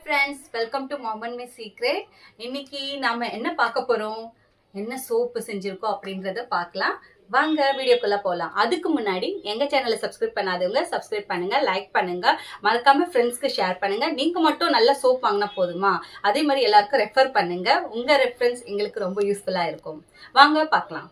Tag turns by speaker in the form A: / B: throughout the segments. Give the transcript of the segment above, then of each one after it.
A: friends, welcome to Mom and My Secret. இன்னைக்கு நாம என்ன பார்க்க போறோம், என்ன சோப்பு செஞ்சிருக்கோம் அப்படின்றத பார்க்கலாம். வாங்க வீடியோக்குள்ள போலாம். அதுக்கு முன்னாடி எங்க சேனலை சப்ஸ்கிரைப் பண்ணாதவங்க சப்ஸ்கிரைப் பண்ணுங்க, லைக் பண்ணுங்க, மறக்காம ஃப்ரெண்ட்ஸ்க்கு ஷேர் பண்ணுங்க. நீங்க மட்டும் நல்ல சோப் வாங்கினா போதுமா, அதே மாதிரி எல்லாருக்கும் ரெஃபர் பண்ணுங்க. உங்க ரெஃபரன்ஸ் எங்களுக்கு ரொம்ப யூஸ்ஃபுல்லா இருக்கும். வாங்க பார்க்கலாம்.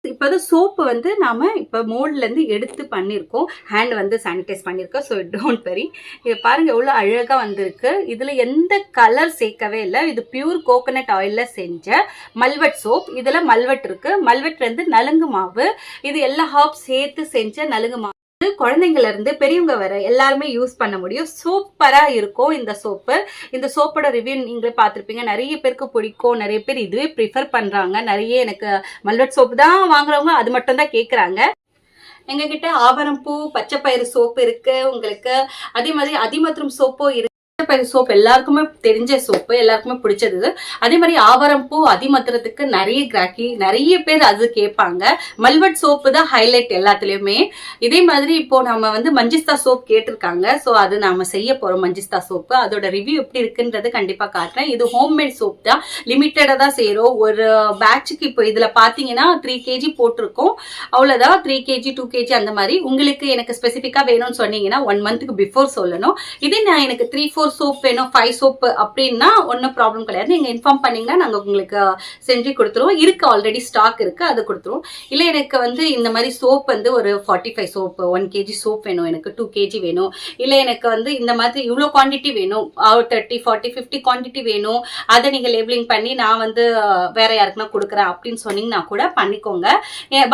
A: இப்போ சோப்பு நாம இப்போ மோல்ட்லேருந்து எடுத்து பண்ணியிருக்கோம். ஹேண்ட் சானிடைஸ் பண்ணியிருக்கோம். So don't worry. இதை பாருங்க எவ்வளோ அழகாக வந்திருக்கு. இதில் எந்த கலர் சேர்க்கவே இல்லை. இது பியூர் கோகோனட் ஆயிலில் செஞ்ச மல்வெட் சோப். இதில் மல்வெட் இருக்கு. மல்வெட்லேருந்து நலுங்கு மாவு. இது எல்லா ஹாப்ஸ் சேர்த்து செஞ்ச நலுங்கு மாவு. குழந்தைங்கள்ல இருந்து பெரியவங்க வர எல்லாருமே யூஸ் பண்ண முடியும். சூப்பரா இருக்கும் இந்த சோப்பு. இந்த சோப்போட ரிவ்யூ நீங்களே பார்த்துருப்பீங்க. நிறைய பேருக்கு பிடிக்கும். நிறைய பேர் இதுவே ப்ரிஃபர் பண்றாங்க. நிறைய எனக்கு மல்வெட் சோப்பு தான் வாங்குறவங்க அது மட்டும் தான் கேட்குறாங்க. எங்ககிட்ட ஆவரம்பூ பச்சை பயிறு சோப்பு இருக்கு உங்களுக்கு. அதே மாதிரி அதிமதுரம் சோப்பும் இருக்கு. சோப் எல்லாருக்குமே தெரிஞ்ச சோப்பு, எல்லாருக்குமே பிடிச்சது. அதே மாதிரி ஆவரம்பூ அதிமதுரத்துக்கு நிறைய கிராக்கி, நிறைய பேர் அது கேட்பாங்க. மல்வெட் சோப்பு தான் ஹைலைட் எல்லாத்துலயுமே. இதே மாதிரி இப்போ நம்ம மஞ்சிஸ்தா சோப் கேட்டிருக்காங்க. ஸோ அது நாம செய்ய போறோம். மஞ்சிஸ்தா சோப்பு அதோட ரிவ்யூ எப்படி இருக்குன்றது கண்டிப்பா காட்டுறேன். இது ஹோம்மேட் சோப் தான், லிமிட்டடா தான் செய்யறோம். ஒரு பேட்சுக்கு இப்போ இதுல பாத்தீங்கன்னா 3 kg போட்டிருக்கோம். அவ்வளவுதான். 3 kg 2 kg அந்த மாதிரி. உங்களுக்கு எனக்கு ஸ்பெசிபிக்கா வேணும்னு சொன்னீங்கன்னா 1 monthக்கு பிஃபோர் சொல்லணும். இதே நான் எனக்கு 3-4 சோப் வேணும், 5 சோப் அப்படின்னா ஒன்னும் ப்ராப்ளம் கிடையாது. நீங்க இன்ஃபார்ம் பண்ணீங்கன்னா நாங்க உங்களுக்கு செஞ்சு கொடுத்துருவோம். இருக்கு, ஆல்ரெடி ஸ்டாக் இருக்கு, அது கொடுத்துருவோம். இல்ல எனக்கு இந்த மாதிரி சோப் ஒரு 45 சோப், 1 kg சோப் வேணும், எனக்கு 2 kg வேணும், இல்ல எனக்கு இந்த மாதிரி இவ்வளவு குவான்டிட்டி வேணும், 30 40 50 குவான்டிட்டி வேணும், அதை நீங்க லேபிளிங் பண்ணி நான் வேற யாருக்குன்னா கொடுக்குறேன் அப்படின்னு சொன்னீங்கன்னா கூட பண்ணிக்கோங்க.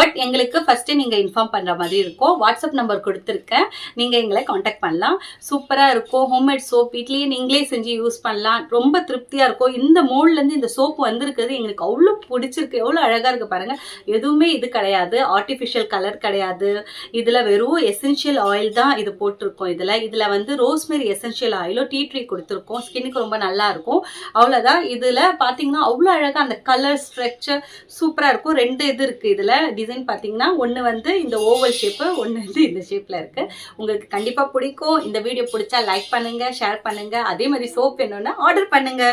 A: பட் எங்களுக்கு ஃபர்ஸ்ட் நீங்க இன்ஃபார்ம் பண்ற மாதிரி இருக்கும். வாட்ஸ்அப் நம்பர் கொடுத்துருக்கேன், நீங்க எங்களை கான்டாக்ட் பண்ணலாம். சூப்பரா இருக்கும். ஹோம்மேட் சோப் வீட்லயே நீங்களே செஞ்சு யூஸ் பண்ணலாம். ரொம்ப திருப்தியா இருக்கும். இந்த மோல்ட்ல இருந்து இந்த சோப்பு வந்திருக்கிறது எங்களுக்கு அவ்வளவு பிடிச்சிருக்கு. எவ்வளவு அழகா இருக்கு பாருங்க. எதுவுமே இது கிடையாது, ஆர்டிபிஷியல் கலர் கிடையாது. இதுல வெறும் எசென்ஷியல் ஆயில் தான் இது போட்டிருக்கோம். இதுல ரோஸ்மெரி எசென்ஷியல் ஆயிலோ டீ ட்ரீ கொடுத்துருக்கோம். ஸ்கின்னுக்கு ரொம்ப நல்லா இருக்கும். அவ்வளவுதான். இதுல பாத்தீங்கன்னா அவ்வளவு அழகா அந்த கலர் ஸ்ட்ரக்சர் சூப்பரா இருக்கும். 2 இது இருக்கு. இதுல டிசைன் பாத்தீங்கன்னா ஒன்னு இந்த ஓவல் ஷேப், ஒன்னு இந்த ஷேப்ல இருக்கு. உங்களுக்கு கண்டிப்பா பிடிக்கும். இந்த வீடியோ பிடிச்சா லைக் பண்ணுங்க, ஷேர் பண்ணுங்க. அதே மாதிரி சோப் வேணும்னா ஆர்டர் பண்ணுங்க.